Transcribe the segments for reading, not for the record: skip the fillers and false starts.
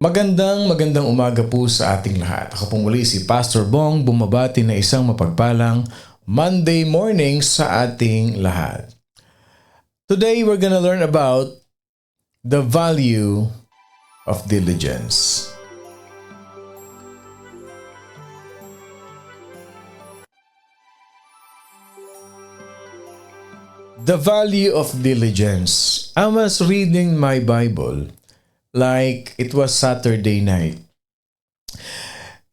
Magandang umaga po sa ating lahat. Ako pong muli si Pastor Bong, bumabati na isang mapagpalang Monday morning sa ating lahat. Today we're gonna learn about the value of diligence. The value of diligence. I was reading my Bible like it was Saturday night.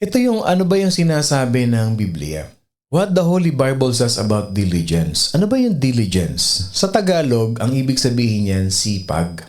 Ito yung ano ba yung sinasabi ng Biblia? What the Holy Bible says about diligence. Ano ba yung diligence? Sa Tagalog, ang ibig sabihin niyan, sipag.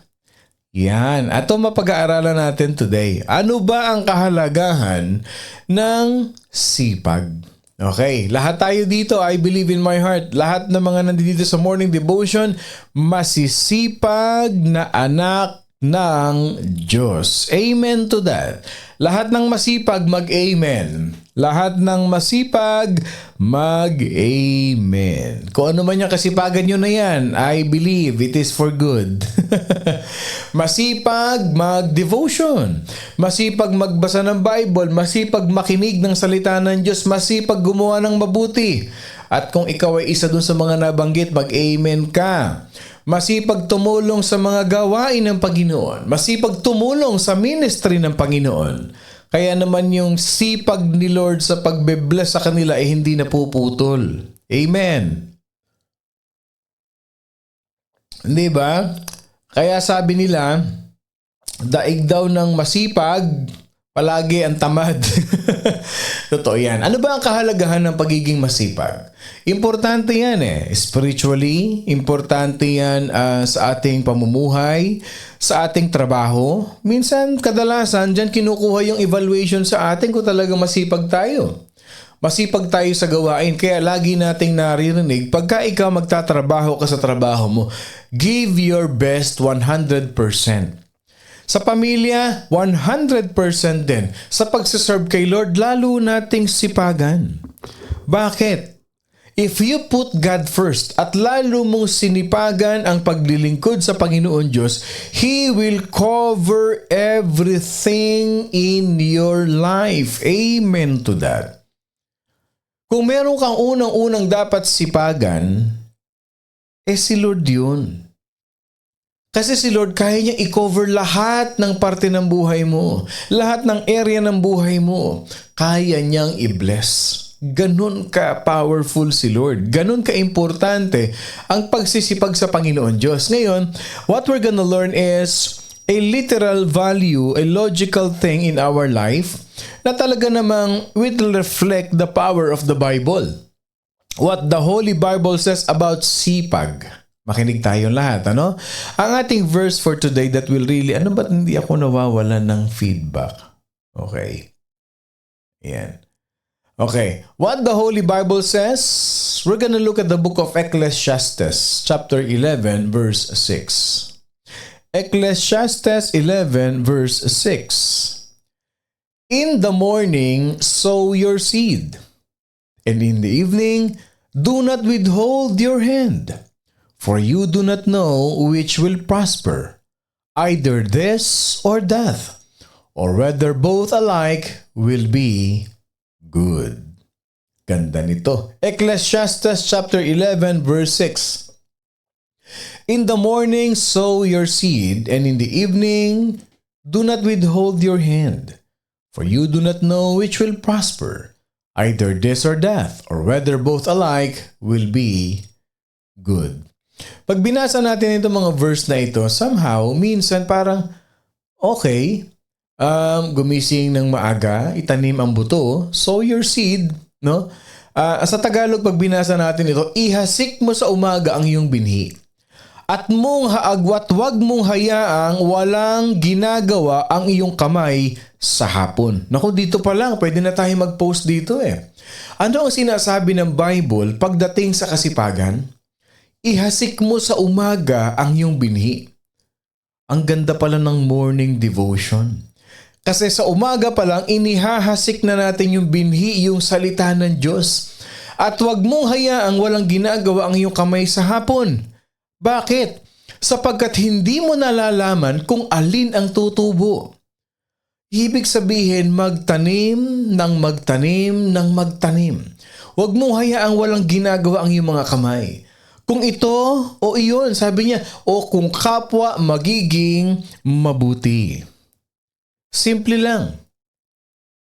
Yan. At ito mapag-aaralan natin today. Ano ba ang kahalagahan ng sipag? Okay, lahat tayo dito, I believe in my heart, lahat ng mga nandito sa morning devotion, masisipag na anak ng Diyos. Amen to that. Lahat ng masipag, mag-amen. Lahat ng masipag, mag-amen. Kung ano man yung kasipagan nyo na yan, I believe it is for good. Masipag mag-devotion. Masipag magbasa ng Bible. Masipag makinig ng salita ng Diyos. Masipag gumawa ng mabuti. At kung ikaw ay isa dun sa mga nabanggit, mag-amen ka. Masipag tumulong sa mga gawain ng Panginoon. Masipag tumulong sa ministry ng Panginoon. Kaya naman yung sipag ni Lord sa pagbe-bless sa kanila ay hindi napuputol. Amen. Hindi ba? Kaya sabi nila, daig daw ng masipag, palagi ang tamad. Totoo yan. Ano ba ang kahalagahan ng pagiging masipag? Importante yan spiritually, importante yan sa ating pamumuhay, sa ating trabaho. Minsan, kadalasan, dyan kinukuha yung evaluation sa atin kung talagang masipag tayo. Masipag tayo sa gawain. Kaya lagi nating naririnig, pagka ikaw magtatrabaho ka sa trabaho mo, give your best 100%. Sa pamilya, 100% din. Sa pagsiserve kay Lord, lalo nating sipagan. Bakit? If you put God first at lalo mong sinipagan ang paglilingkod sa Panginoon Diyos, He will cover everything in your life. Amen to that. Kung meron kang unang-unang dapat sipagan, si Lord yun. Kasi si Lord kaya niyang i-cover lahat ng parte ng buhay mo. Lahat ng area ng buhay mo. Kaya niyang i-bless. Ganun ka powerful si Lord. Ganun ka importante ang pagsisipag sa Panginoon Diyos. Ngayon, what we're gonna learn is a literal value, a logical thing in our life na talaga namang will reflect the power of the Bible. What the Holy Bible says about sipag. Makinig tayong lahat, ano? Ang ating verse for today that will really, ano ba't hindi ako nawawalan ng feedback? Okay. Yan. Okay. What the Holy Bible says, we're gonna look at the book of Ecclesiastes, chapter 11, verse 6. Ecclesiastes 11, verse 6. In the morning, sow your seed, and in the evening, do not withhold your hand. For you do not know which will prosper, either this or that, or whether both alike will be good. Ganda nito. Ecclesiastes chapter 11 verse 6. In the morning sow your seed, and in the evening do not withhold your hand. For you do not know which will prosper, either this or that, or whether both alike will be good. Pag binasa natin itong mga verse na ito, somehow, minsan parang, okay, gumising ng maaga, itanim ang buto, sow your seed, no? Sa Tagalog, pag binasa natin ito, ihasik mo sa umaga ang iyong binhi. At mong haagwat, wag mong hayaang walang ginagawa ang iyong kamay sa hapon. Naku, dito pa lang, pwede na tayo mag-post dito Ano ang sinasabi ng Bible pagdating sa kasipagan? Ihasik mo sa umaga ang iyong binhi. Ang ganda pala ng morning devotion. Kasi sa umaga pa lang, inihahasik na natin yung binhi, yung salita ng Diyos. At huwag mong hayaang walang ginagawa ang iyong kamay sa hapon. Bakit? Sapagkat hindi mo nalalaman kung alin ang tutubo. Ibig sabihin, magtanim ng magtanim ng magtanim. Huwag mong hayaang walang ginagawa ang iyong mga kamay. Kung ito o iyon, sabi niya, o kung kapwa magiging mabuti. Simple lang.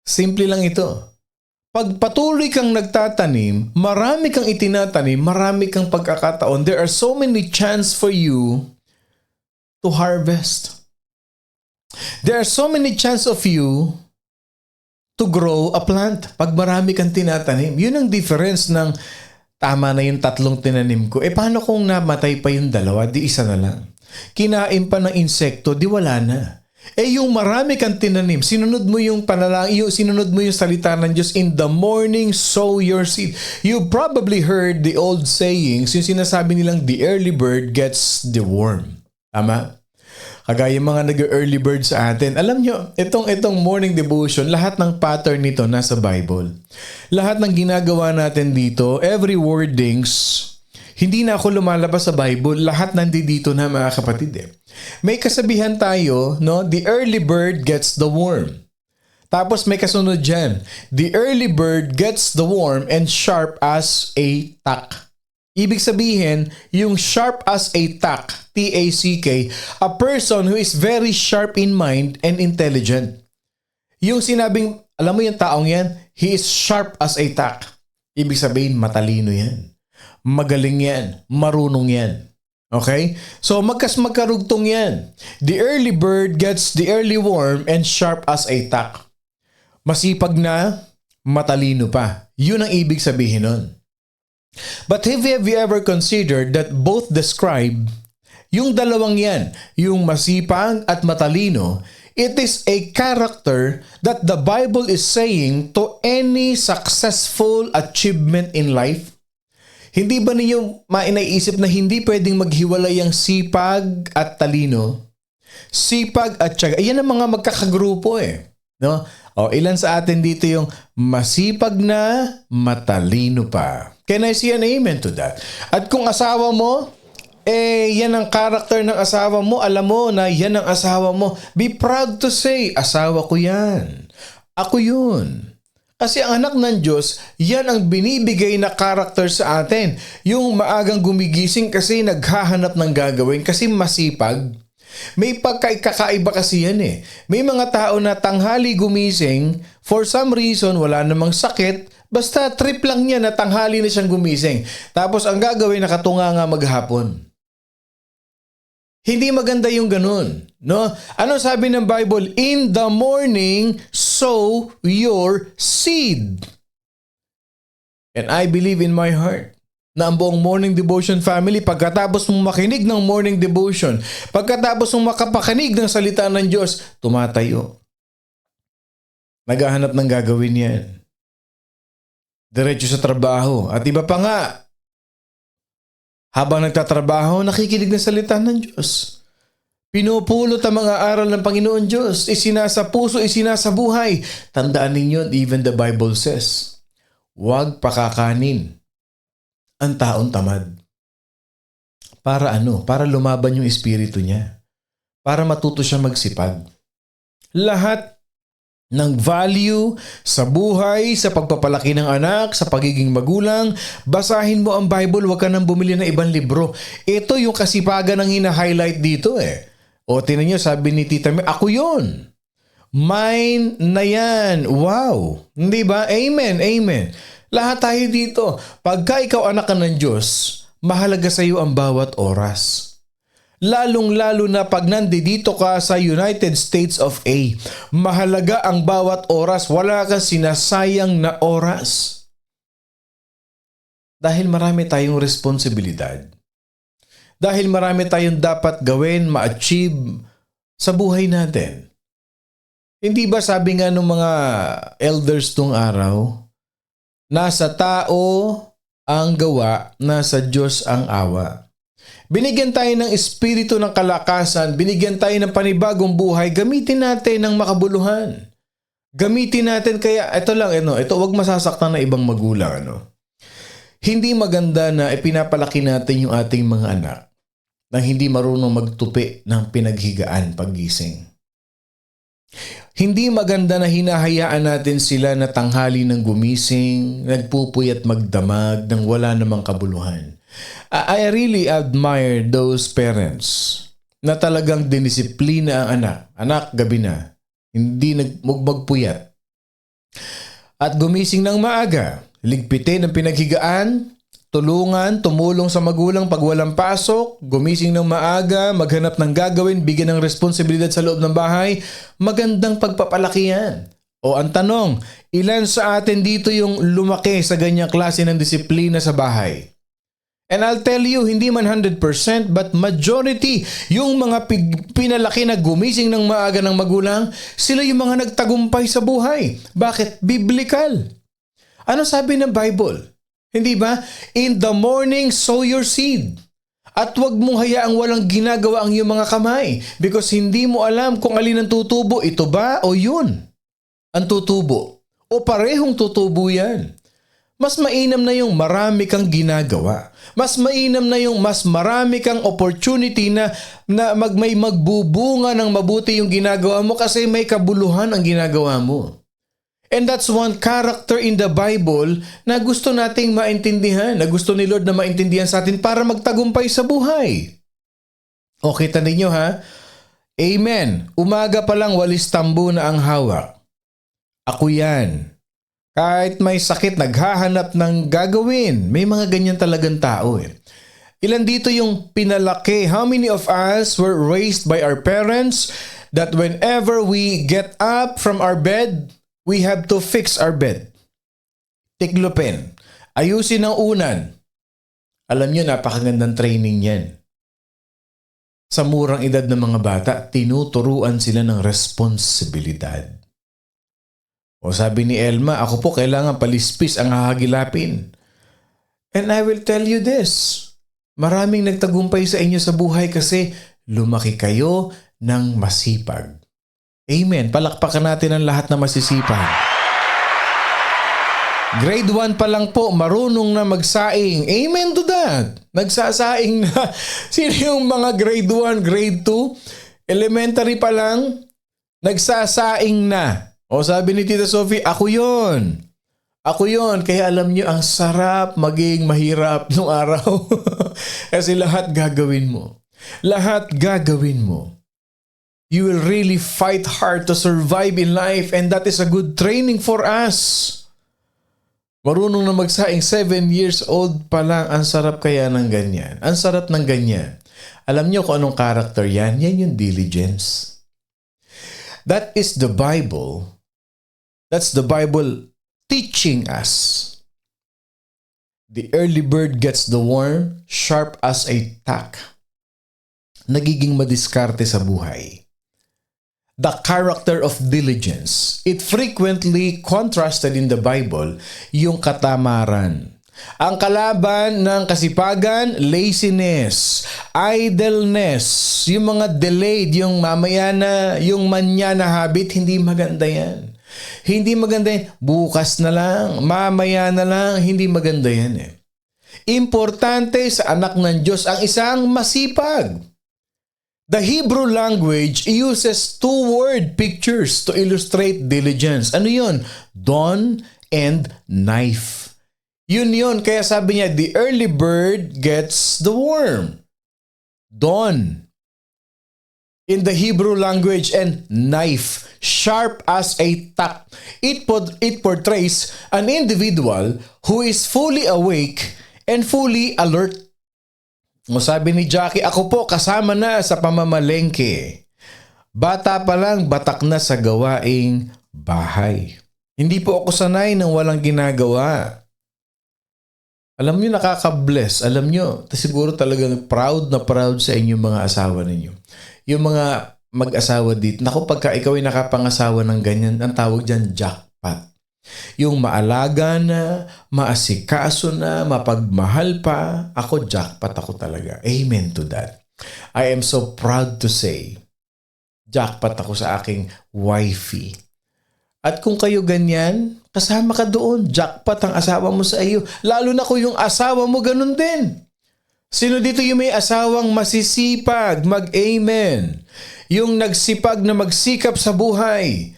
Simple lang ito. Pag patuloy kang nagtatanim, marami kang itinatanim, marami kang pagkakataon. There are so many chance for you to harvest. There are so many chance of you to grow a plant. Pag marami kang tinatanim, yun ang difference ng tama na yung 3 tinanim ko. Paano kung namatay pa yung 2? Di isa na lang. Kinain pa ng insekto, di wala na. Yung marami kang tinanim, sinunod mo yung sinunod mo yung salita ng Diyos, in the morning sow your seed. You probably heard the old sayings, yung sinasabi nilang the early bird gets the worm. Tama? Kagaya mga nag-early bird sa atin. Alam nyo, itong morning devotion, lahat ng pattern nito nasa Bible. Lahat ng ginagawa natin dito, every wordings, hindi na ako lumalabas sa Bible. Lahat nandito na, mga kapatid. May kasabihan tayo, no? The early bird gets the worm. Tapos may kasunod dyan. The early bird gets the worm and sharp as a tack. Ibig sabihin, yung sharp as a tack, T-A-C-K, a person who is very sharp in mind and intelligent. Yung sinabing, alam mo yung taong yan, he is sharp as a tack. Ibig sabihin, matalino yan. Magaling yan. Marunong yan. Okay? So, magkarugtong yan. The early bird gets the early worm and sharp as a tack. Masipag na, matalino pa. Yun ang ibig sabihin nun. But have you ever considered that both describe yung dalawang yan, yung masipag at matalino, it is a character that the Bible is saying to any successful achievement in life? Hindi ba ninyo mainaiisip na hindi pwedeng maghiwalay ang sipag at talino? Sipag at tiyaga. Yan ang mga magkakagrupo no? Ilan sa atin dito yung masipag na, matalino pa. Can I see an amen to that? At kung asawa mo, yan ang character ng asawa mo, alam mo na yan ang asawa mo, be proud to say, asawa ko yan. Ako yun. Kasi ang anak ng Diyos, yan ang binibigay na character sa atin. Yung maagang gumigising kasi naghahanap ng gagawin, kasi masipag. May pagkakaiba kasi yan May mga tao na tanghali gumising, for some reason, wala namang sakit, basta trip lang niya na tanghali na siyang gumising. Tapos ang gagawin, nakatunga nga maghapon. Hindi maganda yung ganun. No? Ano sabi ng Bible? In the morning, sow your seed. And I believe in my heart na ang buong morning devotion family, pagkatapos mong makinig ng morning devotion, pagkatapos mong makapakinig ng salita ng Diyos, tumatayo. Naghahanap ng gagawin yan. Diretso sa trabaho. At iba pa nga, habang nagtatrabaho, nakikinig ng salita ng Diyos. Pinupulot ang mga aral ng Panginoon Diyos. Isinasa puso, isinasa buhay. Tandaan ninyo, even the Bible says, huwag pakakanin ang taong tamad. Para ano? Para lumaban yung espiritu niya. Para matuto siya magsipag. Lahat ng value sa buhay, sa pagpapalaki ng anak, sa pagiging magulang, basahin mo ang Bible, huwag ka nang bumili ng ibang libro. Ito yung kasipagan ng hina-highlight dito tinan nyo, sabi ni Tita May, ako yun. Mine na yan. Wow. Hindi ba? Amen, amen. Lahat tayo dito. Pagka ikaw anak ka ng Diyos, mahalaga sa iyo ang bawat oras. Lalong-lalo na pag nandito ka sa United States of A. Mahalaga ang bawat oras. Wala kang sinasayang na oras. Dahil marami tayong responsibilidad. Dahil marami tayong dapat gawin, ma-achieve sa buhay natin. Hindi ba sabi nga ng mga elders tong araw, nasa tao ang gawa, nasa Diyos ang awa. Binigyan tayo ng espiritu ng kalakasan, binigyan tayo ng panibagong buhay, gamitin natin ng makabuluhan. Gamitin natin, kaya ito wag masasaktan na ibang magulang. Hindi maganda na ipinapalaki natin yung ating mga anak nang hindi marunong magtupi ng pinaghigaan paggising. Hindi maganda na hinahayaan natin sila na tanghali ng gumising, nagpupuyat magdamag nang wala namang kabuluhan. I really admire those parents na talagang dinisiplina ang anak. Anak, gabi na. Hindi magpuyat. At gumising ng maaga, ligpitin ang pinaghigaan, tumulong sa magulang pag walang pasok, gumising ng maaga, maghanap ng gagawin, bigyan ng responsibilidad sa loob ng bahay, magandang pagpapalaki yan. O ang tanong, ilan sa atin dito yung lumaki sa ganyang klase ng disiplina sa bahay? And I'll tell you, hindi man 100% but majority, yung mga pinalaki na gumising ng maaga ng magulang, sila yung mga nagtagumpay sa buhay. Bakit? Biblical. Ano sabi ng Bible? Hindi ba? In the morning, sow your seed. At huwag mong hayaang walang ginagawa ang iyong mga kamay because hindi mo alam kung alin ang tutubo, ito ba o yun ang tutubo. O parehong tutubo yan. Mas mainam na yung marami kang ginagawa. Mas mainam na yung mas marami kang opportunity na may magbubunga ng mabuti yung ginagawa mo kasi may kabuluhan ang ginagawa mo. And that's one character in the Bible na gusto nating maintindihan, na gusto ni Lord na maintindihan sa atin para magtagumpay sa buhay. O kita ninyo ha? Amen. Umaga pa lang walis tambo na ang hawak. Ako yan. Kahit may sakit, naghahanap ng gagawin. May mga ganyan talagang tao eh. Ilan dito yung pinalaki? How many of us were raised by our parents that whenever we get up from our bed, we have to fix our bed? Tiklopin. Ayusin ang unan. Alam nyo, napakagandang training yan. Sa murang edad ng mga bata, tinuturuan sila ng responsibilidad. O sabi ni Elma, ako po kailangan palispis ang hahagilapin. And I will tell you this, maraming nagtagumpay sa inyo sa buhay kasi lumaki kayo ng masipag. Amen. Palakpakan natin ang lahat na masisipag. Grade 1 pa lang po, marunong na magsaing. Amen to that. Nagsasaing na. Sino yung mga grade 1, grade 2? Elementary pa lang, nagsasaing na. O sabi ni Tita Sophie, ako yon. Ako yon. Kaya alam niyo, ang sarap maging mahirap nung araw. Kasi lahat gagawin mo. Lahat gagawin mo. You will really fight hard to survive in life and that is a good training for us. Marunong na magsaing 7 years old pa lang, ang sarap kaya ng ganyan. Ang sarap ng ganyan. Alam niyo kung anong character yan? Yan yung diligence. That is the Bible. That's the Bible teaching us. The early bird gets the worm, sharp as a tack. Nagiging madiskarte sa buhay. The character of diligence. It frequently contrasted in the Bible yung katamaran. Ang kalaban ng kasipagan, laziness, idleness, yung mga delayed, yung mamaya na, yung manya na habit, hindi maganda yan. Hindi maganda yan. Bukas na lang, mamaya na lang, hindi maganda yan eh. Importante sa anak ng Diyos ang isang masipag. The Hebrew language uses 2-word pictures to illustrate diligence. Ano yun? Dawn and knife. Yun. Kaya sabi niya, the early bird gets the worm. Dawn. In the Hebrew language, and knife, sharp as a tack. It portrays an individual who is fully awake and fully alert. O sabi ni Jackie, ako po kasama na sa pamamalengke. Bata pa lang, batak na sa gawaing bahay. Hindi po ako sanay ng walang ginagawa. Alam niyo, nakaka-bless. Alam niyo, siguro talagang proud na proud sa inyong mga asawa ninyo. Yung mga mag-asawa dito, naku, pagka ikaw ay nakapangasawa ng ganyan, ang tawag dyan, jackpot. Yung maalaga na, maasikaso na, mapagmahal pa, ako jackpot ako talaga. Amen to that. I am so proud to say, jackpot ako sa aking wifey. At kung kayo ganyan, kasama ka doon, jackpot ang asawa mo sa iyo. Lalo na kung yung asawa mo ganun din. Sino dito yung may asawang masisipag? Mag-amen. Yung nagsipag na magsikap sa buhay.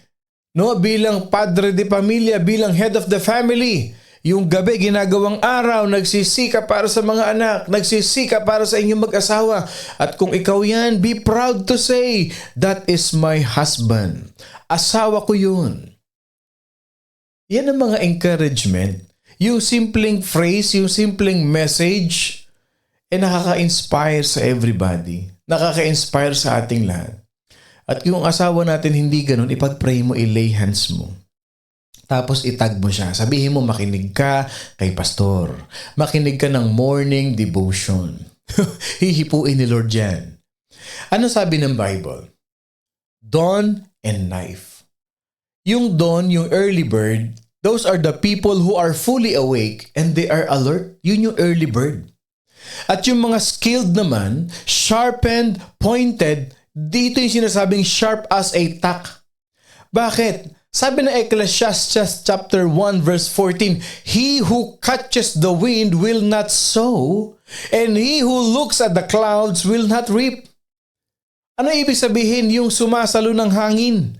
No, bilang padre de pamilya, bilang head of the family. Yung gabi, ginagawang araw, nagsisikap para sa mga anak, nagsisikap para sa inyong mag-asawa. At kung ikaw yan, be proud to say, that is my husband. Asawa ko yun. Yan ang mga encouragement. Yung simpleng phrase, yung simpleng message, nakaka-inspire sa everybody. Nakaka-inspire sa ating lahat. At yung asawa natin hindi ganun, ipag-pray mo, i-lay hands mo. Tapos itag mo siya. Sabihin mo, makinig ka kay pastor. Makinig ka ng morning devotion. Hihipuin ni Lord yan. Ano sabi ng Bible? Dawn and knife. Yung dawn, yung early bird, those are the people who are fully awake and they are alert. Yun yung early bird. At yung mga skilled naman, sharpened, pointed, dito yung sinasabing sharp as a tack. Bakit? Sabi ng Ecclesiastes chapter 1 verse 14, he who catches the wind will not sow, and he who looks at the clouds will not reap. Ano ibig sabihin yung sumasalo ng hangin?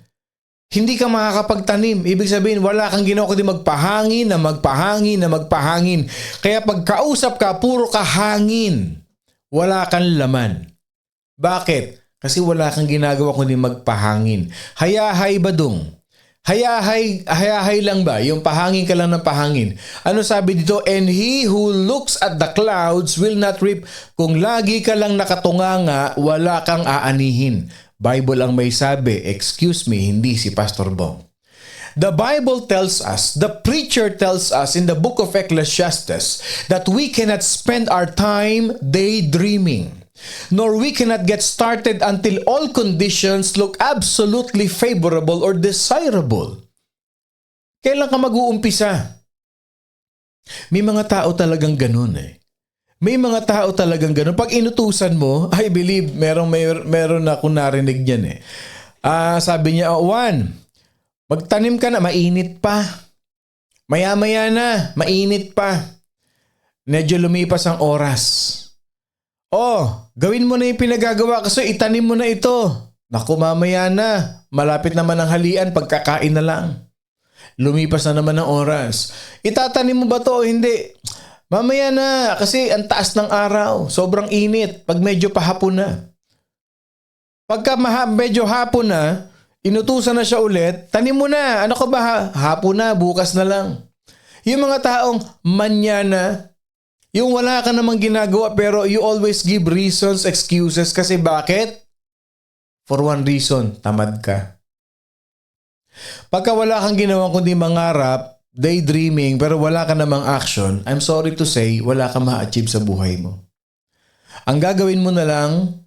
Hindi ka makakapagtanim. Ibig sabihin, wala kang ginawa kundi magpahangin na magpahangin na magpahangin. Kaya pagkausap ka, puro ka hangin. Wala kang laman. Bakit? Kasi wala kang ginagawa kundi magpahangin. Hayahay badong. Hayahay lang ba? Yung pahangin ka lang ng pahangin. Ano sabi dito? And he who looks at the clouds will not reap. Kung lagi ka lang nakatunganga, wala kang aanihin. Bible ang may sabi, excuse me, hindi si Pastor Bong. The Bible tells us, the preacher tells us in the book of Ecclesiastes that we cannot spend our time daydreaming, nor we cannot get started until all conditions look absolutely favorable or desirable. Kailan ka mag-uumpisa? May mga tao talagang ganun eh. May mga tao talagang ganun. Pag inutusan mo, I believe, meron akong narinig niyan eh. Sabi niya, Juan, magtanim ka na, mainit pa. Maya-maya na, mainit pa. Medyo lumipas ang oras. Gawin mo na yung pinagagawa kasi itanim mo na ito. Naku, mamaya na. Malapit naman ang halian, pagkakain na lang. Lumipas na naman ang oras. Itatanim mo ba to o hindi? Mamaya na, kasi ang taas ng araw. Sobrang init. Pag medyo pahapon na. Pagka medyo hapon na, inutusan na siya ulit, tanim mo na. Ano ka ba? Hapon na, bukas na lang. Yung mga taong manyana, yung wala ka namang ginagawa pero you always give reasons, excuses. Kasi bakit? For one reason, tamad ka. Pagka wala kang ginawa kundi mangarap, daydreaming, pero wala ka namang action, I'm sorry to say, wala ka ma-achieve sa buhay mo. Ang gagawin mo na lang,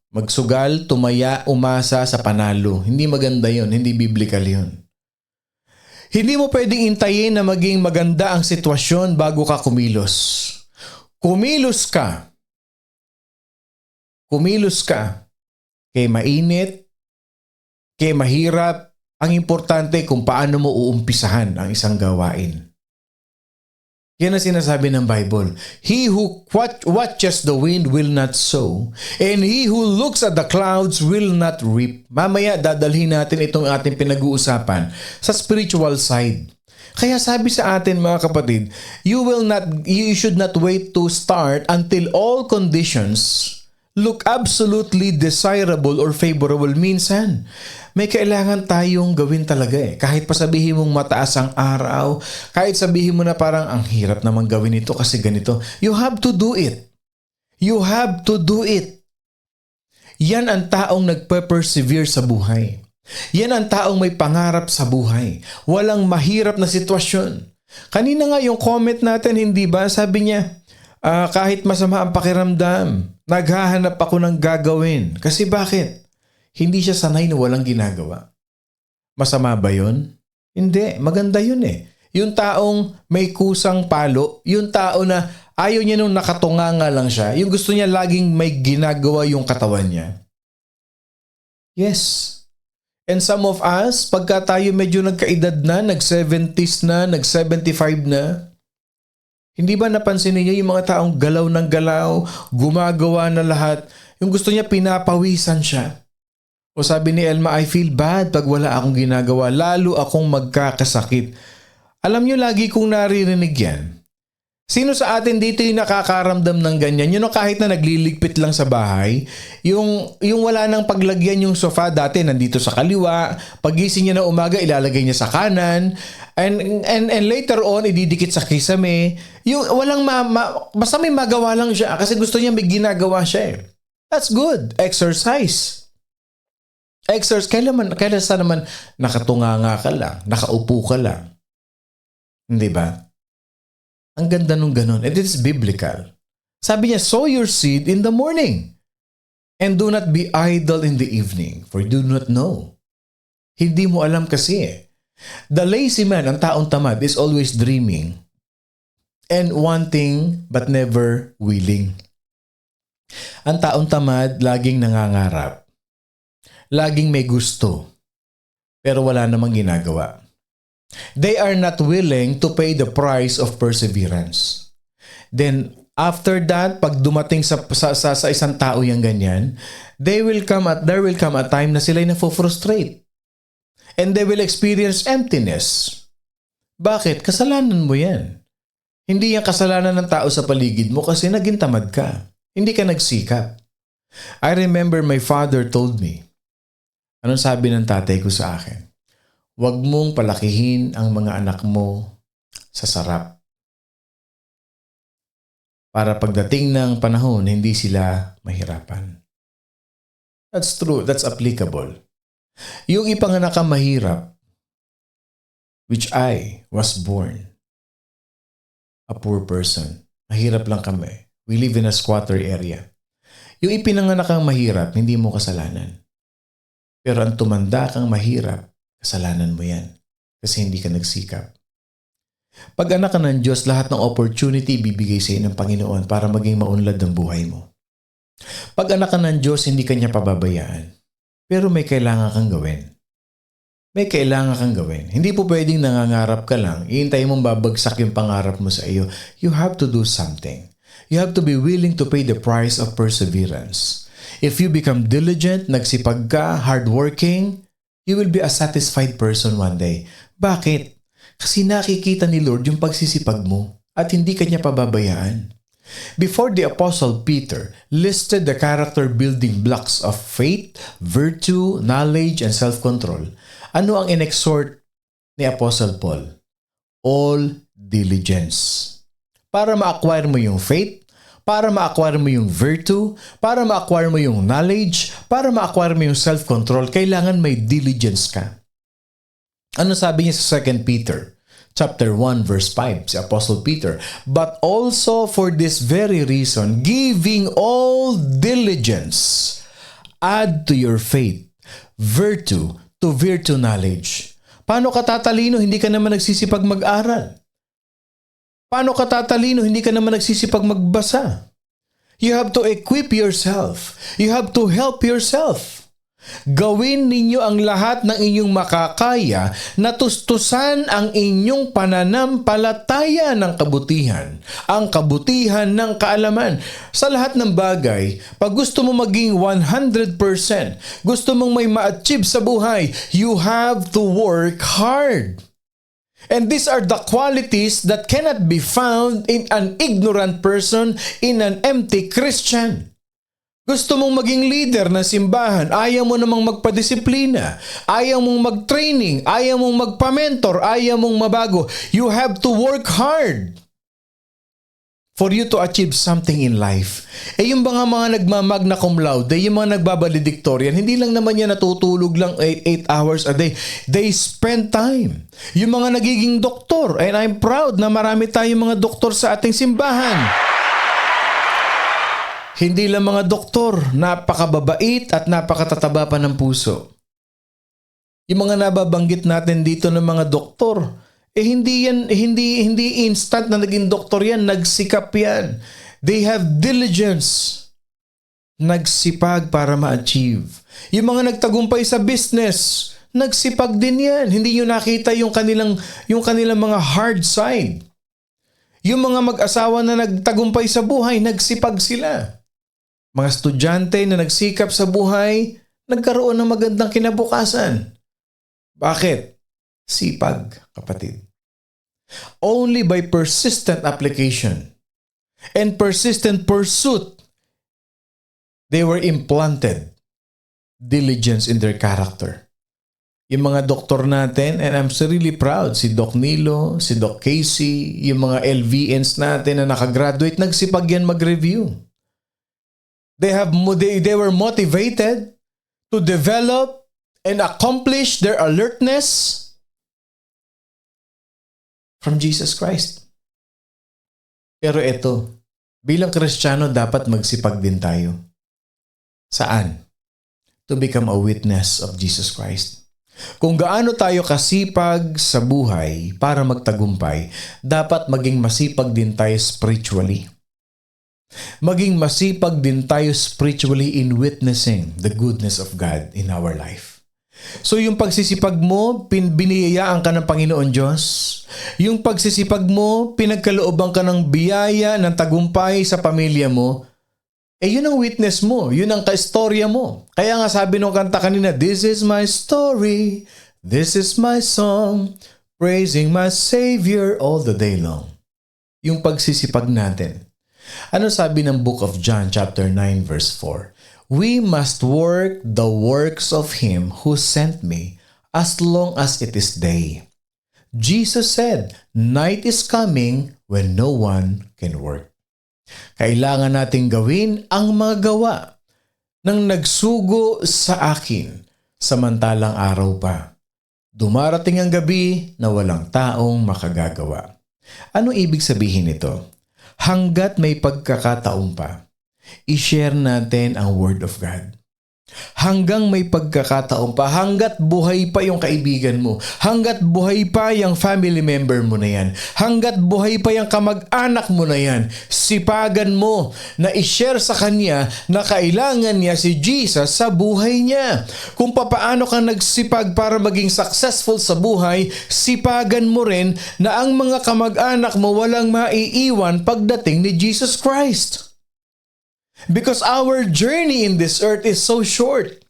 magsugal, tumaya, umasa sa panalo. Hindi maganda yon, hindi biblical yon. Hindi mo pwedeng intayin na maging maganda ang sitwasyon bago ka kumilos. Kumilos ka. Kay mainit, kay mahirap, ang importante kung paano mo uumpisahan ang isang gawain. Yan ang sinasabi ng Bible. He who watches the wind will not sow, and he who looks at the clouds will not reap. Mamaya dadalhin natin itong ating pinag-uusapan sa spiritual side. Kaya sabi sa atin mga kapatid, you should not wait to start until all conditions look absolutely desirable or favorable. Minsan, may kailangan tayong gawin talaga eh. Kahit pa sabihin mong mataas ang araw, kahit sabihin mo na parang ang hirap naman gawin ito kasi ganito, you have to do it. You have to do it. Yan ang taong nagpe-persevere sa buhay. Yan ang taong may pangarap sa buhay. Walang mahirap na sitwasyon. Kanina nga yung comment natin, hindi ba? Sabi niya, kahit masama ang pakiramdam, naghahanap ako ng gagawin. Kasi bakit? Hindi siya sanay na walang ginagawa. Masama ba yun? Hindi. Maganda yun eh. Yung taong may kusang palo, yung tao na ayaw niya nung nakatunganga lang siya, yung gusto niya laging may ginagawa yung katawan niya. Yes. And some of us, pagka tayo medyo nagkaedad na, nag-70s na, nag-75 na, hindi ba napansin niyo yung mga taong galaw ng galaw, gumagawa na lahat, yung gusto niya pinapawisan siya. O sabi ni Elma, I feel bad pag wala akong ginagawa, lalo akong magkakasakit. Alam nyo, lagi kong naririnig yan. Sino sa atin dito yung nakakaramdam ng ganyan? Yun, kahit na nagliligpit lang sa bahay, yung wala nang paglagyan yung sofa dati nandito sa kaliwa, pagising niya na umaga ilalagay niya sa kanan, and later on ididikit sa kisame. Yung walang basta may magawa lang siya kasi gusto niya may ginagawa siya. That's good. Exercise. Kailan naman nakatunganga ka lang, nakaupo ka lang. Hindi ba? Ang ganda nung ganun. And it is biblical. Sabi niya, sow your seed in the morning. And do not be idle in the evening, for you do not know. Hindi mo alam kasi eh. The lazy man, ang taong tamad, is always dreaming and wanting but never willing. Ang taong tamad, laging nangangarap. Laging may gusto, pero wala namang ginagawa. They are not willing to pay the price of perseverance. Then, after that, pag dumating sa isang tao yung ganyan, there will come a time na sila'y na-frustrate. And they will experience emptiness. Bakit? Kasalanan mo yan. Hindi yung kasalanan ng tao sa paligid mo kasi naging tamad ka. Hindi ka nagsikap. I remember my father told me, anong sabi ng tatay ko sa akin? Huwag mong palakihin ang mga anak mo sa sarap. Para pagdating ng panahon, hindi sila mahirapan. That's true. That's applicable. Yung ipanganak kang mahirap, which I was born a poor person. Mahirap lang kami. We live in a squatter area. Yung ipinanganak kang mahirap, hindi mo kasalanan. Pero ang tumanda kang mahirap, kasalanan mo yan. Kasi hindi ka nagsikap. Pag anak ka ng Diyos, lahat ng opportunity bibigay sa iyo ng Panginoon para maging maunlad ang buhay mo. Pag anak ka ng Diyos, hindi ka niya pababayaan. Pero may kailangan kang gawin. May kailangan kang gawin. Hindi po pwedeng nangangarap ka lang. Iintay mong babagsak yung pangarap mo sa iyo. You have to do something. You have to be willing to pay the price of perseverance. If you become diligent, nagsipag ka, hardworking, you will be a satisfied person one day. Bakit? Kasi nakikita ni Lord yung pagsisipag mo at hindi ka niya pababayaan. Before the Apostle Peter listed the character building blocks of faith, virtue, knowledge, and self-control, ano ang inexhort ni Apostle Paul? All diligence. Para ma-acquire mo yung faith, para ma-acquire mo yung virtue, para ma-acquire mo yung knowledge, para ma-acquire mo yung self-control, kailangan may diligence ka. Ano sabi niya sa 2 Peter? Chapter 1 verse 5, si Apostle Peter. But also for this very reason, giving all diligence, add to your faith, virtue, to virtue knowledge. Paano ka tatalino? Hindi ka naman nagsisipag mag-aral. Paano ka tatalino? Hindi ka naman nagsisipag magbasa. You have to equip yourself. You have to help yourself. Gawin ninyo ang lahat ng inyong makakaya na tustusan ang inyong pananampalataya ng kabutihan, ang kabutihan ng kaalaman. Sa lahat ng bagay, pag gusto mo maging 100%, gusto mong may ma-achieve sa buhay, you have to work hard. And these are the qualities that cannot be found in an ignorant person, in an empty Christian. Gusto mong maging leader ng simbahan, ayaw mo namang magpadisiplina, ayaw mong mag-training, ayaw mong magpa-mentor, ayaw mong mabago. You have to work hard for you to achieve something in life. Yung mga nagmamagna cum laude, yung mga nagbabaledictorian, hindi lang naman yan natutulog lang 8 hours a day. They spend time. Yung mga nagiging doktor, and I'm proud na marami tayong mga doktor sa ating simbahan. Hindi lang mga doktor, napakababait at napakatataba pa ng puso. Yung mga nababanggit natin dito ng mga doktor, hindi instant na naging doktor yan, nagsikap yan. They have diligence. Nagsipag para ma-achieve. Yung mga nagtagumpay sa business, nagsipag din yan. Hindi nyo nakita yung kanilang mga hard side. Yung mga mag-asawa na nagtagumpay sa buhay, nagsipag sila. Mga estudyante na nagsikap sa buhay, nagkaroon ng magandang kinabukasan. Bakit? Sipag, kapatid. Only by persistent application and persistent pursuit, they were implanted diligence in their character. Yung mga doktor natin, and I'm so really proud, si Doc Nilo, si Doc Casey, yung mga LVNs natin na nakagraduate, nagsipag yan mag-review. They were motivated to develop and accomplish their alertness from Jesus Christ. Pero ito, bilang Kristiyano, dapat magsipag din tayo. Saan? To become a witness of Jesus Christ. Kung gaano tayo kasipag sa buhay para magtagumpay, dapat maging masipag din tayo spiritually. Maging masipag din tayo spiritually in witnessing the goodness of God in our life. So yung pagsisipag mo, biniyayaan ka ng Panginoon Diyos. Yung pagsisipag mo, pinagkalooban ka ng biyaya, ng tagumpay sa pamilya mo. Yun ang witness mo. Yun ang kaistorya mo. Kaya nga sabi nung kanta kanina, "This is my story, this is my song, praising my Savior all the day long." Yung pagsisipag natin. Ano sabi ng Book of John chapter 9 verse 4? "We must work the works of Him who sent me as long as it is day." Jesus said, "Night is coming when no one can work." Kailangan nating gawin ang mga gawa ng nagsugo sa akin samantalang araw pa. Dumarating ang gabi na walang taong makagagawa. Ano ibig sabihin nito? Hanggat may pagkakataon pa, i-share natin ang Word of God. Hanggang may pagkakataon pa, hanggat buhay pa yung kaibigan mo, hanggat buhay pa yung family member mo na yan, hanggat buhay pa yung kamag-anak mo na yan, sipagan mo na i-share sa kanya na kailangan niya si Jesus sa buhay niya. Kung papaano ka nagsipag para maging successful sa buhay, sipagan mo rin na ang mga kamag-anak mo walang maiiwan pagdating ni Jesus Christ. Because our journey in this earth is so short.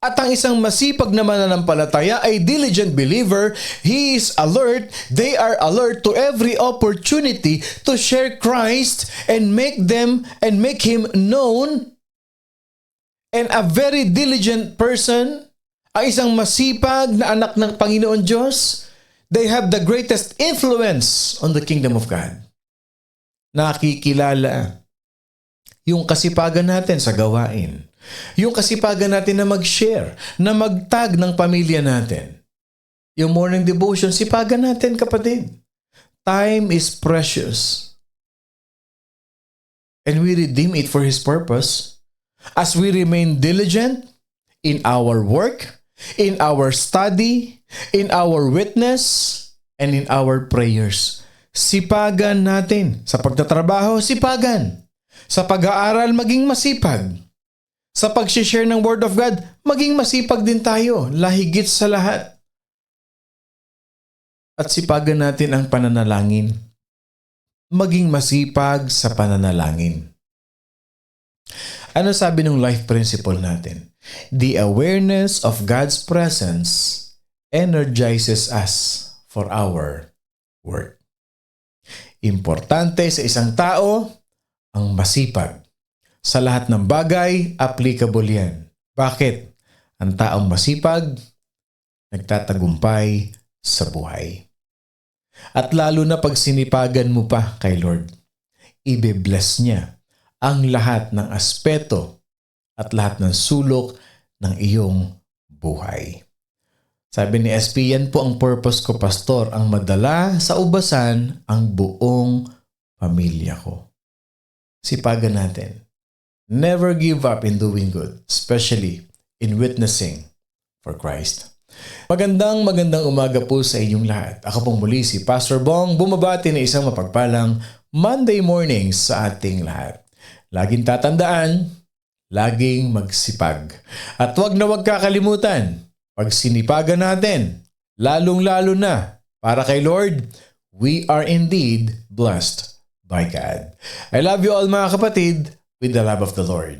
At ang isang masipag na mananampalataya ay diligent believer, he is alert, they are alert to every opportunity to share Christ and make Him known. And a very diligent person, ang isang masipag na anak ng Panginoon Diyos, they have the greatest influence on the kingdom of God. Nakikilala yung kasipagan natin sa gawain. Yung kasipagan natin na mag-share, na mag-tag ng pamilya natin. Yung morning devotion, sipagan natin, kapatid. Time is precious. And we redeem it for His purpose. As we remain diligent in our work, in our study, in our witness, and in our prayers. Sipagan natin. Sa pagtatrabaho, sipagan. Sa pag-aaral, maging masipag. Sa pag-share ng Word of God, maging masipag din tayo, lahigit sa lahat. At sipagan natin ang pananalangin. Maging masipag sa pananalangin. Ano sabi ng life principle natin? The awareness of God's presence energizes us for our work. Importante sa isang tao ang masipag. Sa lahat ng bagay, applicable yan. Bakit? Ang taong masipag, nagtatagumpay sa buhay. At lalo na pag sinipagan mo pa kay Lord, i-bless niya ang lahat ng aspeto at lahat ng sulok ng iyong buhay. Sabi ni SP, yan po ang purpose ko, Pastor, ang madala sa ubasan ang buong pamilya ko. Sipagan natin. Never give up in doing good, especially in witnessing for Christ. Magandang umaga po sa inyong lahat. Ako pong muli si Pastor Bong, bumabati na isang mapagpalang Monday morning sa ating lahat. Laging tatandaan, laging magsipag. At huwag kakalimutan, pag sinipagan natin, lalong-lalo na para kay Lord, we are indeed blessed by God. I love you all, mga kapatid, with the love of the Lord.